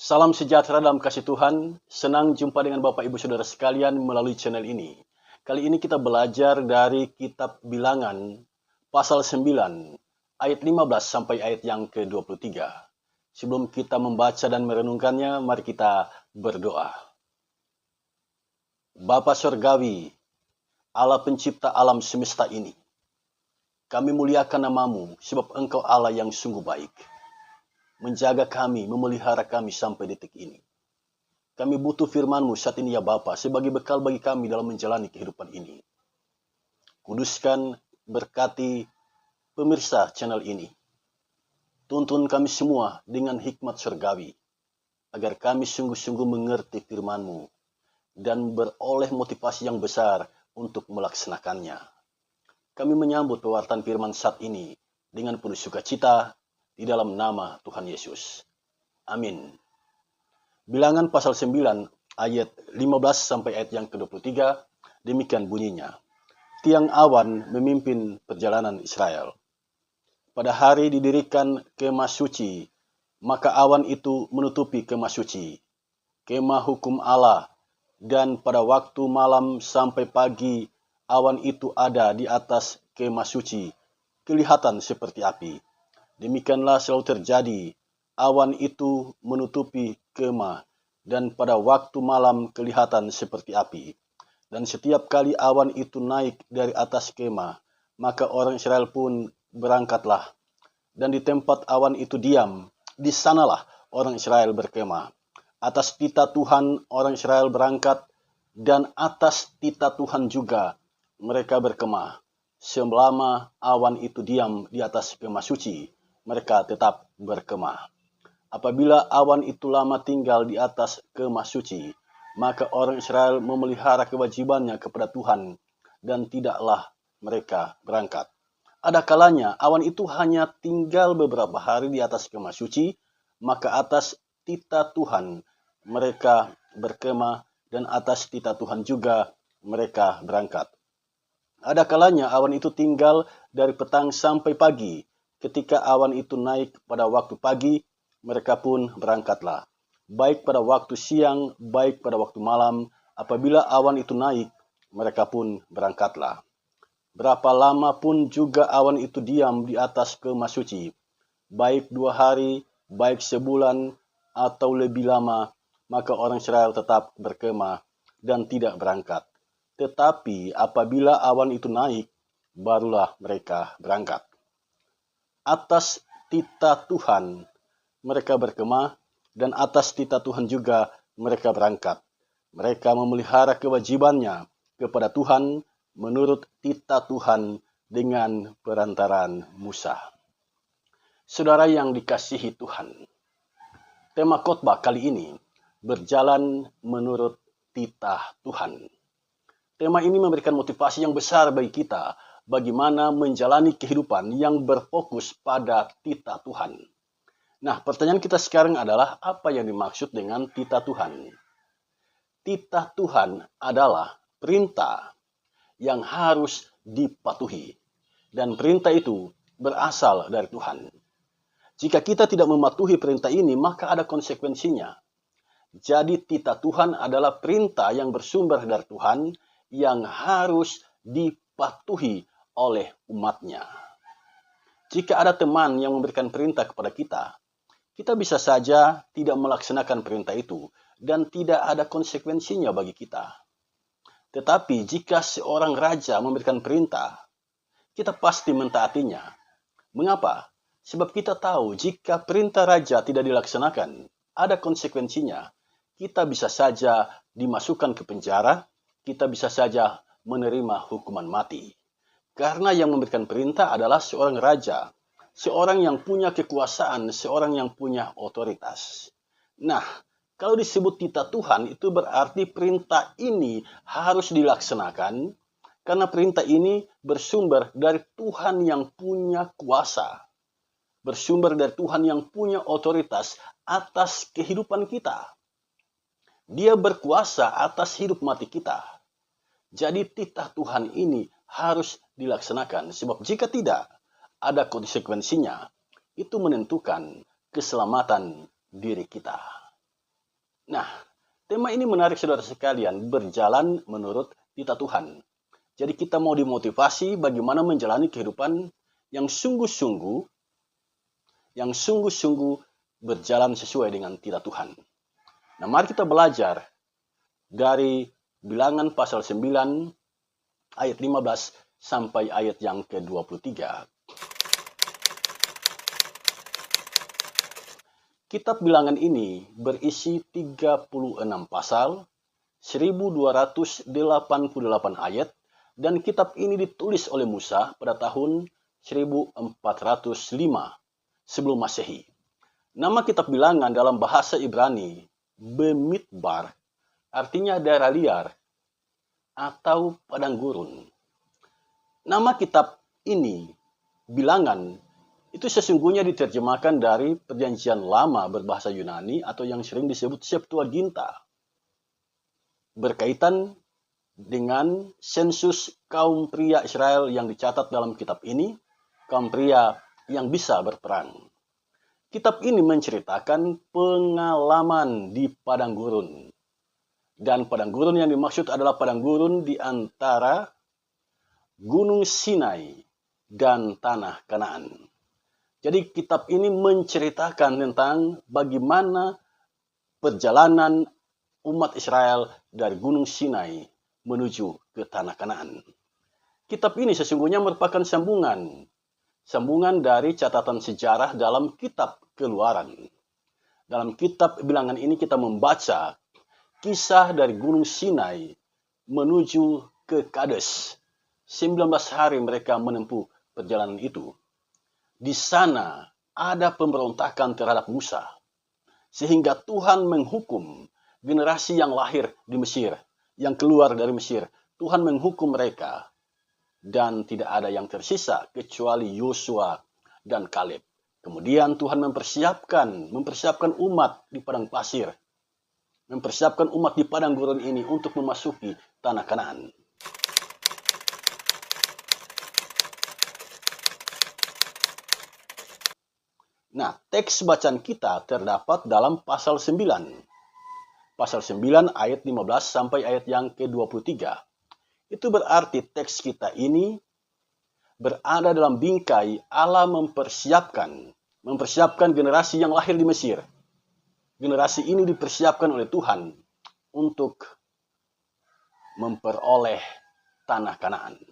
Salam sejahtera dalam kasih Tuhan. Senang jumpa dengan Bapak Ibu Saudara sekalian melalui channel ini. Kali ini kita belajar dari kitab Bilangan pasal 9 ayat 15 sampai ayat yang ke-23. Sebelum kita membaca dan merenungkannya, mari kita berdoa. Bapa Surgawi, Allah pencipta alam semesta ini, kami muliakan namamu sebab Engkau Allah yang sungguh baik. Menjaga kami, memelihara kami sampai detik ini. Kami butuh firman-Mu saat ini ya Bapa, sebagai bekal bagi kami dalam menjalani kehidupan ini. Kuduskan, berkati pemirsa channel ini. Tuntun kami semua dengan hikmat surgawi, agar kami sungguh-sungguh mengerti firman-Mu dan beroleh motivasi yang besar untuk melaksanakannya. Kami menyambut pewartaan firman saat ini dengan penuh sukacita di dalam nama Tuhan Yesus. Amin. Bilangan pasal 9 ayat 15 sampai ayat yang ke-23, demikian bunyinya. Tiang awan memimpin perjalanan Israel. Pada hari didirikan kemah suci, maka awan itu menutupi kemah suci, kemah hukum Allah, dan pada waktu malam sampai pagi, awan itu ada di atas kemah suci, kelihatan seperti api. Demikianlah selalu terjadi, awan itu menutupi kemah, dan pada waktu malam kelihatan seperti api. Dan setiap kali awan itu naik dari atas kemah, maka orang Israel pun berangkatlah. Dan di tempat awan itu diam, di sanalah orang Israel berkemah. Atas titah Tuhan orang Israel berangkat, dan atas titah Tuhan juga mereka berkemah. Selama awan itu diam di atas kemah suci, mereka tetap berkemah. Apabila awan itu lama tinggal di atas kemah suci, maka orang Israel memelihara kewajibannya kepada Tuhan, dan tidaklah mereka berangkat. Ada kalanya awan itu hanya tinggal beberapa hari di atas kemah suci, maka atas titah Tuhan mereka berkemah, dan atas titah Tuhan juga mereka berangkat. Ada kalanya awan itu tinggal dari petang sampai pagi. Ketika awan itu naik pada waktu pagi, mereka pun berangkatlah. Baik pada waktu siang, baik pada waktu malam, apabila awan itu naik, mereka pun berangkatlah. Berapa lama pun juga awan itu diam di atas kemah suci, baik 2 hari, baik sebulan, atau lebih lama, maka orang Israel tetap berkemah dan tidak berangkat. Tetapi apabila awan itu naik, barulah mereka berangkat. Atas titah Tuhan mereka berkemah, dan atas titah Tuhan juga mereka berangkat. Mereka memelihara kewajibannya kepada Tuhan menurut titah Tuhan dengan perantaraan Musa. Saudara yang dikasihi Tuhan, tema khotbah kali ini berjalan menurut titah Tuhan. Tema ini memberikan motivasi yang besar bagi kita bagaimana menjalani kehidupan yang berfokus pada titah Tuhan. Nah, pertanyaan kita sekarang adalah apa yang dimaksud dengan titah Tuhan? Titah Tuhan adalah perintah yang harus dipatuhi, dan perintah itu berasal dari Tuhan. Jika kita tidak mematuhi perintah ini, maka ada konsekuensinya. Jadi titah Tuhan adalah perintah yang bersumber dari Tuhan yang harus dipatuhi oleh umatnya. Jika ada teman yang memberikan perintah kepada kita bisa saja tidak melaksanakan perintah itu dan tidak ada konsekuensinya bagi kita. Tetapi jika seorang raja memberikan perintah, kita pasti mentaatinya. Mengapa? Sebab kita tahu jika perintah raja tidak dilaksanakan, ada konsekuensinya. Kita bisa saja dimasukkan ke penjara, kita bisa saja menerima hukuman mati. Karena yang memberikan perintah adalah seorang raja, seorang yang punya kekuasaan, seorang yang punya otoritas. Nah, kalau disebut titah Tuhan, itu berarti perintah ini harus dilaksanakan karena perintah ini bersumber dari Tuhan yang punya kuasa, bersumber dari Tuhan yang punya otoritas atas kehidupan kita. Dia berkuasa atas hidup mati kita. Jadi titah Tuhan ini harus dilaksanakan, sebab jika tidak, ada konsekuensinya. Itu menentukan keselamatan diri kita. Nah, tema ini menarik saudara sekalian, berjalan menurut titah Tuhan. Jadi kita mau dimotivasi bagaimana menjalani kehidupan yang sungguh-sungguh berjalan sesuai dengan titah Tuhan. Nah, mari kita belajar dari Bilangan pasal 9 ayat 15 sampai ayat yang ke-23. Kitab Bilangan ini berisi 36 pasal, 1288 ayat, dan kitab ini ditulis oleh Musa pada tahun 1405 sebelum Masehi. Nama kitab Bilangan dalam bahasa Ibrani, Bemidbar, artinya daerah liar atau padang gurun. Nama kitab ini, Bilangan, itu sesungguhnya diterjemahkan dari Perjanjian Lama berbahasa Yunani atau yang sering disebut Septuaginta, berkaitan dengan sensus kaum pria Israel yang dicatat dalam kitab ini, kaum pria yang bisa berperang. Kitab ini menceritakan pengalaman di padang gurun. Dan padang gurun yang dimaksud adalah padang gurun di antara Gunung Sinai dan Tanah Kanaan. Jadi kitab ini menceritakan tentang bagaimana perjalanan umat Israel dari Gunung Sinai menuju ke Tanah Kanaan. Kitab ini sesungguhnya merupakan sambungan dari catatan sejarah dalam kitab Keluaran. Dalam kitab Bilangan ini kita membaca kisah dari Gunung Sinai menuju ke Kades. 19 hari mereka menempuh perjalanan itu. Di sana ada pemberontakan terhadap Musa. Sehingga Tuhan menghukum generasi yang lahir di Mesir, yang keluar dari Mesir. Tuhan menghukum mereka. Dan tidak ada yang tersisa kecuali Yosua dan Kaleb. Kemudian Tuhan mempersiapkan umat di padang pasir. Mempersiapkan umat di padang gurun ini untuk memasuki Tanah Kanaan. Nah, teks bacaan kita terdapat dalam pasal 9. Pasal 9 ayat 15 sampai ayat yang ke-23. Itu berarti teks kita ini berada dalam bingkai Allah mempersiapkan generasi yang lahir di Mesir. Generasi ini dipersiapkan oleh Tuhan untuk memperoleh Tanah Kanaan.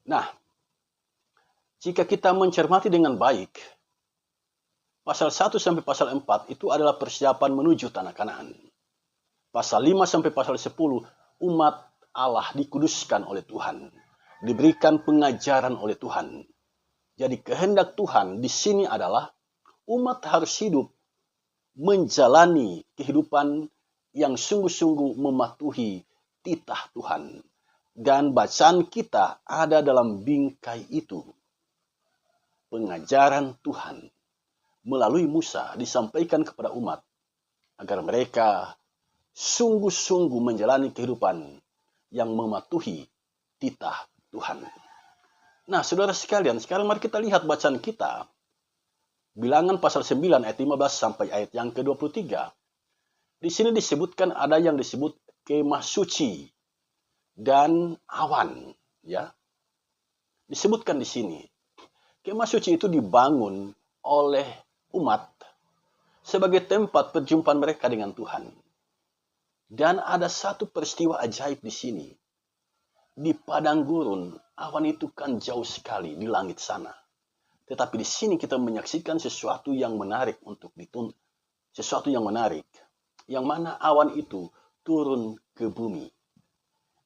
Nah, jika kita mencermati dengan baik, pasal 1 sampai pasal 4 itu adalah persiapan menuju Tanah Kanaan. Pasal 5 sampai pasal 10, umat Allah dikuduskan oleh Tuhan, diberikan pengajaran oleh Tuhan. Jadi kehendak Tuhan di sini adalah umat harus hidup menjalani kehidupan yang sungguh-sungguh mematuhi titah Tuhan. Dan bacaan kita ada dalam bingkai itu. Pengajaran Tuhan melalui Musa disampaikan kepada umat agar mereka sungguh-sungguh menjalani kehidupan yang mematuhi titah Tuhan. Nah, saudara sekalian, sekarang mari kita lihat bacaan kita. Bilangan pasal 9 ayat 15 sampai ayat yang ke-23. Di sini disebutkan ada yang disebut kemah suci dan awan, ya. Disebutkan di sini. Kemah suci itu dibangun oleh umat sebagai tempat perjumpaan mereka dengan Tuhan. Dan ada satu peristiwa ajaib di sini. Di padang gurun, awan itu kan jauh sekali di langit sana. Tetapi di sini kita menyaksikan sesuatu yang menarik untuk dituntut. Sesuatu yang menarik. Yang mana awan itu turun ke bumi.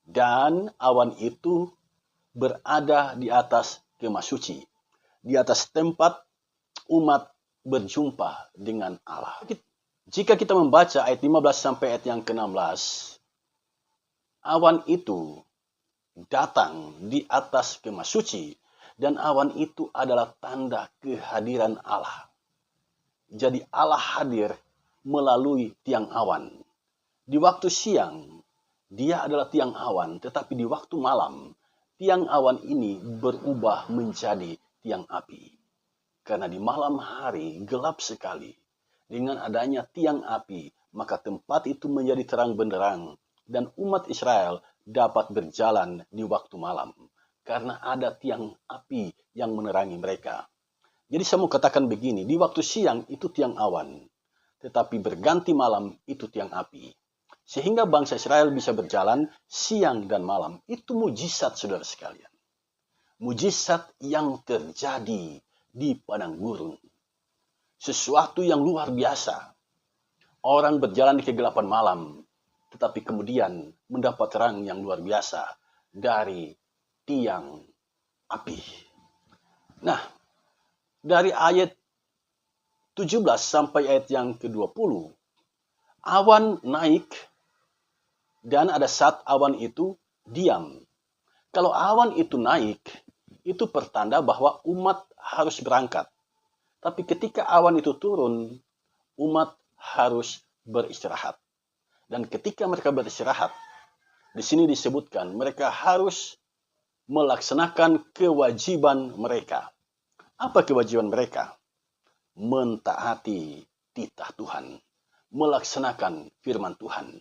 Dan awan itu berada di atas kemah suci. Di atas tempat umat berjumpa dengan Allah. Jika kita membaca ayat 15 sampai ayat yang ke-16. Awan itu datang di atas kemah suci. Dan awan itu adalah tanda kehadiran Allah. Jadi Allah hadir melalui tiang awan. Di waktu siang, dia adalah tiang awan. Tetapi di waktu malam, tiang awan ini berubah menjadi tiang api. Karena di malam hari gelap sekali. Dengan adanya tiang api, maka tempat itu menjadi terang benderang dan umat Israel dapat berjalan di waktu malam karena ada tiang api yang menerangi mereka. Jadi saya mau katakan begini, di waktu siang itu tiang awan, tetapi berganti malam itu tiang api. Sehingga bangsa Israel bisa berjalan siang dan malam. Itu mujizat, saudara sekalian. Mujizat yang terjadi di padang gurun. Sesuatu yang luar biasa. Orang berjalan di kegelapan malam, tetapi kemudian mendapat terang yang luar biasa dari tiang api. Nah, dari ayat 17 sampai ayat yang ke-20, awan naik dan ada saat awan itu diam. Kalau awan itu naik, itu pertanda bahwa umat harus berangkat. Tapi ketika awan itu turun, umat harus beristirahat. Dan ketika mereka beristirahat, di sini disebutkan mereka harus melaksanakan kewajiban mereka. Apa kewajiban mereka? Mentaati titah Tuhan, melaksanakan firman Tuhan.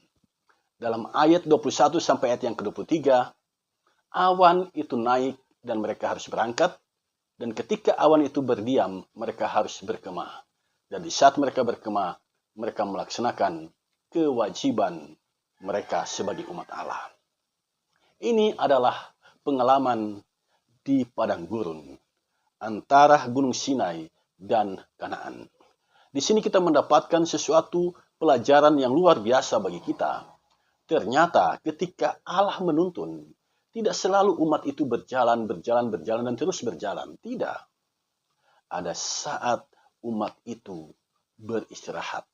Dalam ayat 21 sampai ayat yang ke-23, awan itu naik dan mereka harus berangkat. Dan ketika awan itu berdiam, mereka harus berkemah. Dan di saat mereka berkemah, mereka melaksanakan kewajiban mereka sebagai umat Allah. Ini adalah pengalaman di padang gurun antara Gunung Sinai dan Kanaan. Di sini kita mendapatkan sesuatu pelajaran yang luar biasa bagi kita. Ternyata ketika Allah menuntun, tidak selalu umat itu berjalan dan terus berjalan. Tidak. Ada saat umat itu beristirahat.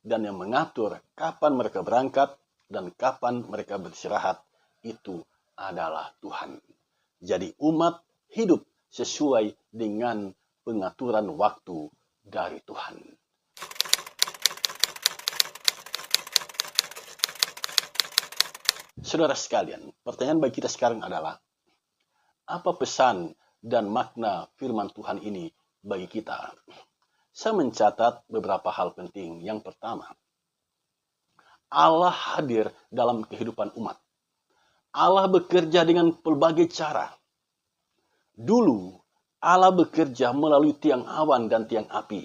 Dan yang mengatur kapan mereka berangkat dan kapan mereka beristirahat itu adalah Tuhan. Jadi umat hidup sesuai dengan pengaturan waktu dari Tuhan. Saudara sekalian, pertanyaan bagi kita sekarang adalah, apa pesan dan makna firman Tuhan ini bagi kita? Saya mencatat beberapa hal penting. Yang pertama, Allah hadir dalam kehidupan umat. Allah bekerja dengan berbagai cara. Dulu, Allah bekerja melalui tiang awan dan tiang api.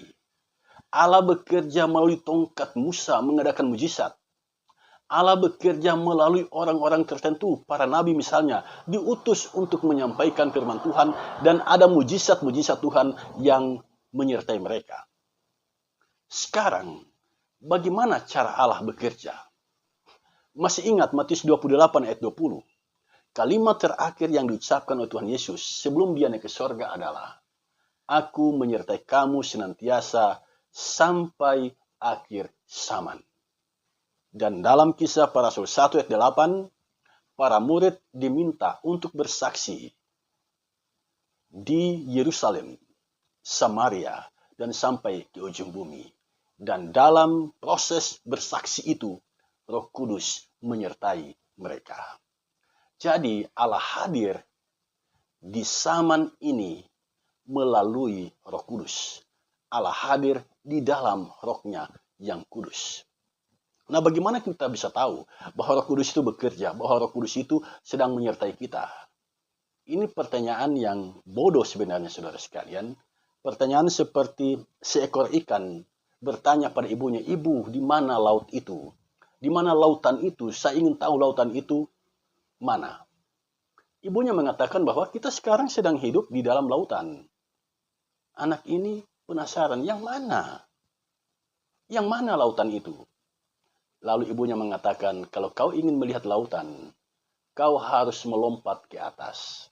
Allah bekerja melalui tongkat Musa mengadakan mujizat. Allah bekerja melalui orang-orang tertentu, para nabi misalnya, diutus untuk menyampaikan firman Tuhan, dan ada mujizat-mujizat Tuhan yang menyertai mereka. Sekarang, bagaimana cara Allah bekerja? Masih ingat Matius 28 ayat 20? Kalimat terakhir yang diucapkan oleh Tuhan Yesus sebelum dia naik ke sorga adalah, Aku menyertai kamu senantiasa sampai akhir zaman. Dan dalam Kisah Para Rasul 1 ayat 8, para murid diminta untuk bersaksi di Yerusalem, Samaria, dan sampai ke ujung bumi. Dan dalam proses bersaksi itu, Roh Kudus menyertai mereka. Jadi Allah hadir di zaman ini melalui Roh Kudus. Allah hadir di dalam Roh-Nya yang kudus. Nah, bagaimana kita bisa tahu bahwa Roh Kudus itu bekerja, bahwa Roh Kudus itu sedang menyertai kita? Ini pertanyaan yang bodoh sebenarnya, saudara sekalian. Pertanyaan seperti seekor ikan bertanya pada ibunya, Ibu, di mana laut itu? Di mana lautan itu? Saya ingin tahu lautan itu mana. Ibunya mengatakan bahwa kita sekarang sedang hidup di dalam lautan. Anak ini penasaran, yang mana? Yang mana lautan itu? Lalu ibunya mengatakan, kalau kau ingin melihat lautan, kau harus melompat ke atas.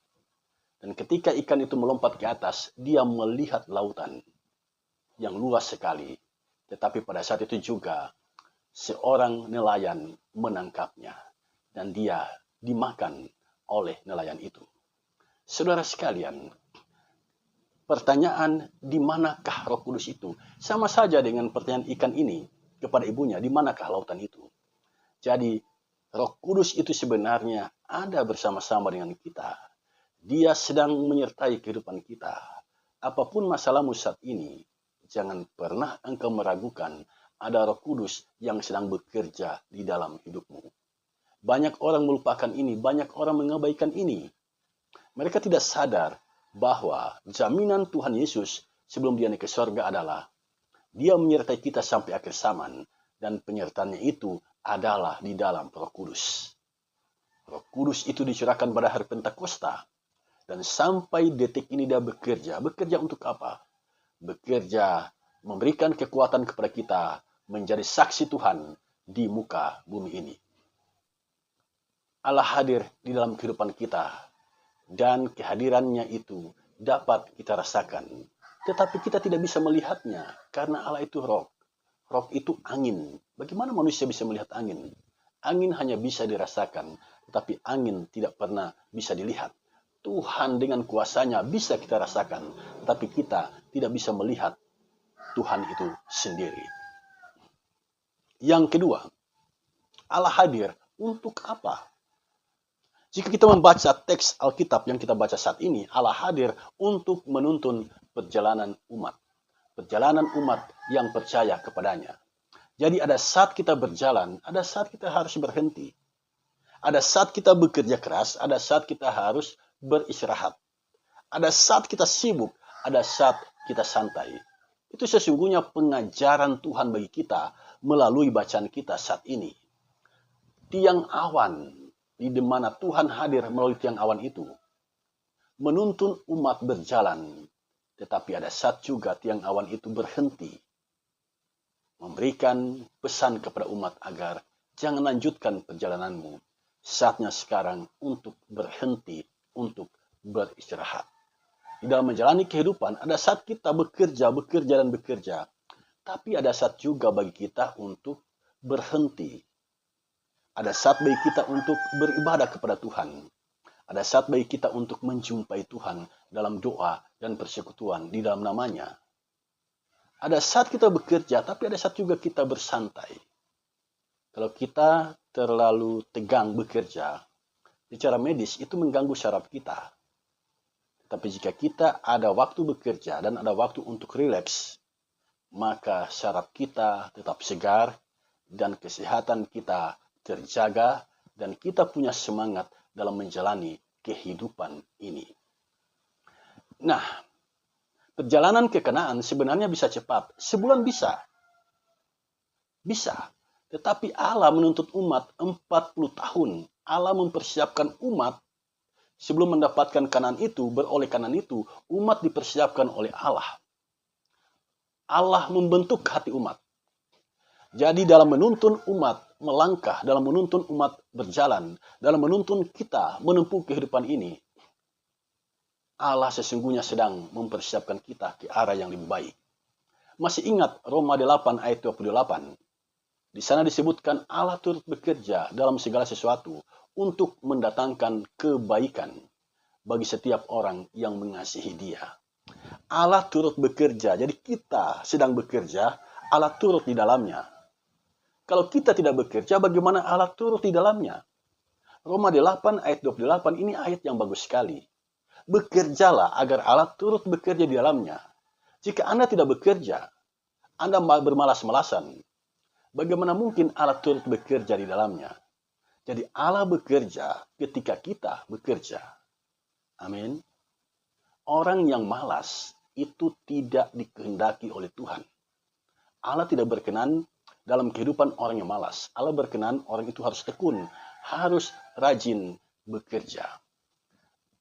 Dan ketika ikan itu melompat ke atas, dia melihat lautan yang luas sekali. Tetapi pada saat itu juga, seorang nelayan menangkapnya. Dan dia dimakan oleh nelayan itu. Saudara sekalian, pertanyaan di manakah Roh Kudus itu? Sama saja dengan pertanyaan ikan ini kepada ibunya, di manakah lautan itu? Jadi, Roh Kudus itu sebenarnya ada bersama-sama dengan kita. Dia sedang menyertai kehidupan kita. Apapun masalahmu saat ini, jangan pernah engkau meragukan ada Roh Kudus yang sedang bekerja di dalam hidupmu. Banyak orang melupakan ini, banyak orang mengabaikan ini. Mereka tidak sadar bahwa jaminan Tuhan Yesus sebelum dia naik ke surga adalah dia menyertai kita sampai akhir zaman, dan penyertaannya itu adalah di dalam Roh Kudus. Roh Kudus itu dicurahkan pada hari Pentakosta, dan sampai detik ini dia bekerja. Bekerja untuk apa? Bekerja memberikan kekuatan kepada kita menjadi saksi Tuhan di muka bumi ini. Allah hadir di dalam kehidupan kita, dan kehadirannya itu dapat kita rasakan. Tetapi kita tidak bisa melihatnya, karena Allah itu roh. Roh itu angin. Bagaimana manusia bisa melihat angin? Angin hanya bisa dirasakan, tetapi angin tidak pernah bisa dilihat. Tuhan dengan kuasanya bisa kita rasakan, tetapi kita tidak bisa melihat Tuhan itu sendiri. Yang kedua, Allah hadir untuk apa? Jika kita membaca teks Alkitab yang kita baca saat ini, Allah hadir untuk menuntun perjalanan umat. Perjalanan umat yang percaya kepadanya. Jadi ada saat kita berjalan, ada saat kita harus berhenti. Ada saat kita bekerja keras, ada saat kita harus beristirahat. Ada saat kita sibuk, ada saat kita santai. Itu sesungguhnya pengajaran Tuhan bagi kita melalui bacaan kita saat ini. Tiang awan, di mana Tuhan hadir melalui tiang awan itu, menuntun umat berjalan. Tetapi ada saat juga tiang awan itu berhenti, memberikan pesan kepada umat agar jangan lanjutkan perjalananmu. Saatnya sekarang untuk berhenti, untuk beristirahat. Di dalam menjalani kehidupan, ada saat kita bekerja dan bekerja. Tapi ada saat juga bagi kita untuk berhenti. Ada saat bagi kita untuk beribadah kepada Tuhan. Ada saat bagi kita untuk menjumpai Tuhan dalam doa dan persekutuan di dalam namanya. Ada saat kita bekerja, tapi ada saat juga kita bersantai. Kalau kita terlalu tegang bekerja, secara medis itu mengganggu syaraf kita. Tapi jika kita ada waktu bekerja dan ada waktu untuk rileks, maka syaraf kita tetap segar dan kesehatan kita terjaga, dan kita punya semangat dalam menjalani kehidupan ini. Nah, perjalanan ke Kanaan sebenarnya bisa cepat. Sebulan bisa. Bisa. Tetapi Allah menuntut umat 40 tahun. Allah mempersiapkan umat sebelum mendapatkan Kanaan itu, beroleh Kanaan itu, umat dipersiapkan oleh Allah. Allah membentuk hati umat. Jadi dalam menuntun umat melangkah, dalam menuntun umat berjalan, dalam menuntun kita menempuh kehidupan ini, Allah sesungguhnya sedang mempersiapkan kita ke arah yang lebih baik. Masih ingat Roma 8 ayat 28? Di sana disebutkan Allah turut bekerja dalam segala sesuatu untuk mendatangkan kebaikan bagi setiap orang yang mengasihi Dia. Allah turut bekerja, jadi kita sedang bekerja, Allah turut di dalamnya. Kalau kita tidak bekerja, bagaimana Allah turut di dalamnya? Roma 8 ayat 28 ini ayat yang bagus sekali. Bekerjalah agar Allah turut bekerja di dalamnya. Jika Anda tidak bekerja, Anda bermalas-malasan. Bagaimana mungkin Allah turut bekerja di dalamnya? Jadi Allah bekerja ketika kita bekerja. Amin. Orang yang malas itu tidak dikehendaki oleh Tuhan. Allah tidak berkenan dalam kehidupan orang yang malas. Allah berkenan orang itu harus tekun, harus rajin bekerja.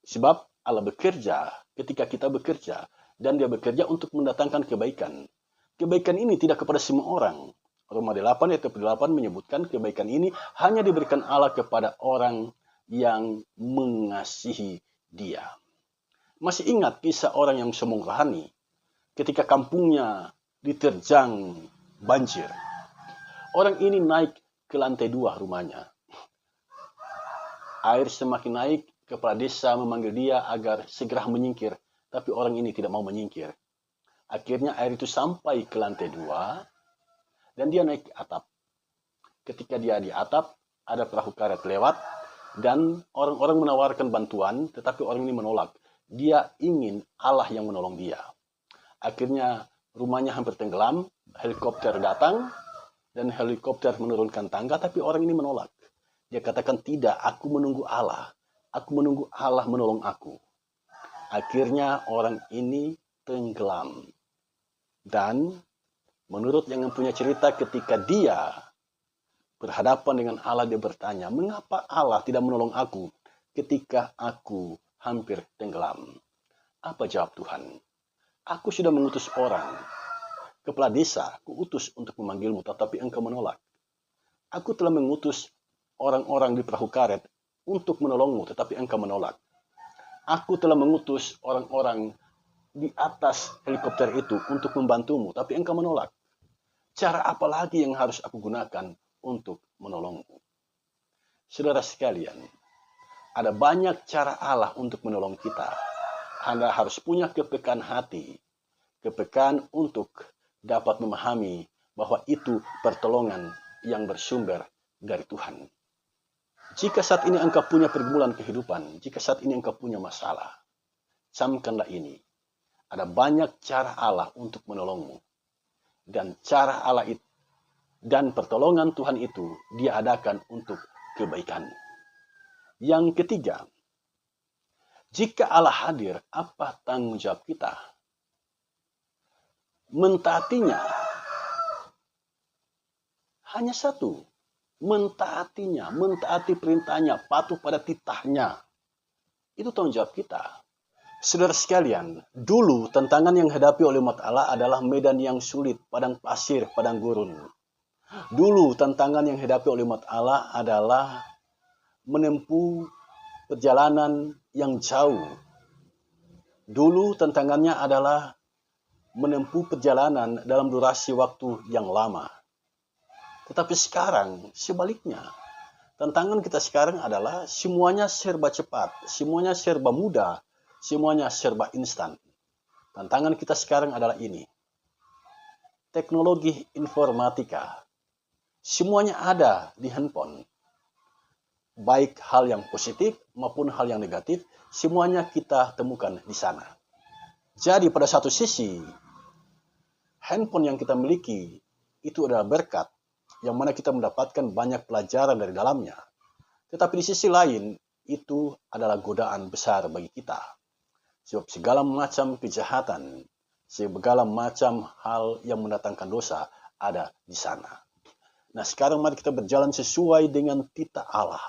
Sebab Allah bekerja ketika kita bekerja, dan Dia bekerja untuk mendatangkan kebaikan. Kebaikan ini tidak kepada semua orang. Roma 8 ayat 8 menyebutkan kebaikan ini hanya diberikan Allah kepada orang yang mengasihi Dia. Masih ingat kisah orang yang sombong rohani ketika kampungnya diterjang banjir. Orang ini naik ke lantai 2 rumahnya. Air semakin naik, kepala desa memanggil dia agar segera menyingkir. Tapi orang ini tidak mau menyingkir. Akhirnya air itu sampai ke lantai 2 dan dia naik ke atap. Ketika dia di atap, ada perahu karet lewat dan orang-orang menawarkan bantuan, tetapi orang ini menolak. Dia ingin Allah yang menolong dia. Akhirnya rumahnya hampir tenggelam, helikopter datang, dan helikopter menurunkan tangga, tapi orang ini menolak. Dia katakan, tidak, aku menunggu Allah. Aku menunggu Allah menolong aku. Akhirnya orang ini tenggelam. Dan menurut yang punya cerita, ketika dia berhadapan dengan Allah, dia bertanya, mengapa Allah tidak menolong aku ketika aku hampir tenggelam? Apa jawab Tuhan? Aku sudah mengutus orang, kepala desa, kuutus untuk memanggilmu, tetapi engkau menolak. Aku telah mengutus orang-orang di perahu karet untuk menolongmu, tetapi engkau menolak. Aku telah mengutus orang-orang di atas helikopter itu untuk membantumu, tapi engkau menolak. Cara apa lagi yang harus aku gunakan untuk menolongmu? Saudara sekalian, ada banyak cara Allah untuk menolong kita. Anda harus punya kepekaan hati, kepekaan untuk dapat memahami bahwa itu pertolongan yang bersumber dari Tuhan. Jika saat ini engkau punya pergumulan kehidupan, jika saat ini engkau punya masalah, camkanlah ini. Ada banyak cara Allah untuk menolongmu. Dan cara Allah itu dan pertolongan Tuhan itu dia adakan untuk kebaikan. Yang ketiga, jika Allah hadir, apa tanggung jawab kita? Mentaatinya. Hanya satu. Mentaatinya, mentaati perintahnya, patuh pada titahnya. Itu tanggung jawab kita. Saudara sekalian, dulu tantangan yang dihadapi oleh umat Allah adalah medan yang sulit, padang pasir, padang gurun. Dulu tantangan yang dihadapi oleh umat Allah adalah menempuh perjalanan yang jauh. Dulu tantangannya adalah menempuh perjalanan dalam durasi waktu yang lama. Tetapi sekarang sebaliknya. Tantangan kita sekarang adalah semuanya serba cepat, semuanya serba mudah, semuanya serba instan. Tantangan kita sekarang adalah ini. Teknologi informatika. Semuanya ada di handphone. Baik hal yang positif maupun hal yang negatif, semuanya kita temukan di sana. Jadi pada satu sisi, handphone yang kita miliki itu adalah berkat, yang mana kita mendapatkan banyak pelajaran dari dalamnya. Tetapi di sisi lain, itu adalah godaan besar bagi kita. Sebab segala macam kejahatan, segala macam hal yang mendatangkan dosa ada di sana. Nah, sekarang mari kita berjalan sesuai dengan titah Allah.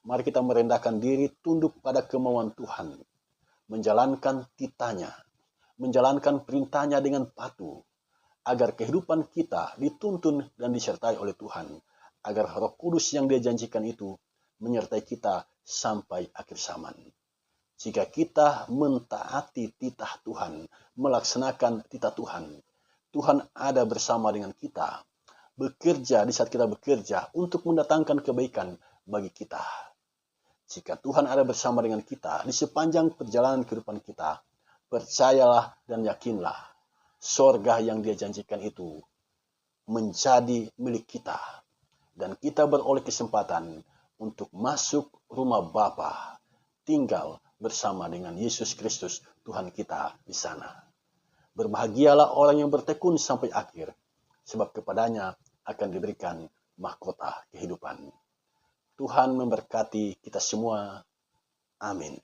Mari kita merendahkan diri, tunduk pada kemauan Tuhan. Menjalankan titahnya, menjalankan perintahnya dengan patuh. Agar kehidupan kita dituntun dan disertai oleh Tuhan. Agar Roh Kudus yang Dia janjikan itu menyertai kita sampai akhir zaman. Jika kita mentaati titah Tuhan, melaksanakan titah Tuhan, Tuhan ada bersama dengan kita. Bekerja di saat kita bekerja untuk mendatangkan kebaikan bagi kita. Jika Tuhan ada bersama dengan kita di sepanjang perjalanan kehidupan kita, percayalah dan yakinlah. Sorga yang Dia janjikan itu menjadi milik kita. Dan kita beroleh kesempatan untuk masuk rumah Bapa, tinggal bersama dengan Yesus Kristus Tuhan kita di sana. Berbahagialah orang yang bertekun sampai akhir, sebab kepadanya akan diberikan mahkota kehidupan. Tuhan memberkati kita semua. Amin.